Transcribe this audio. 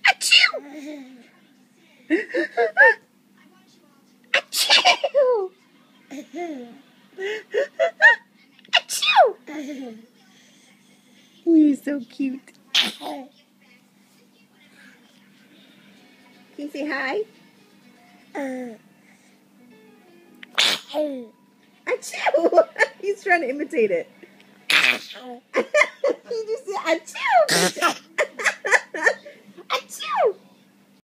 Achoo! Achoo! Achoo! Oh, you're so cute. Can you say hi? Achoo! He's trying to imitate it. He just said achoo!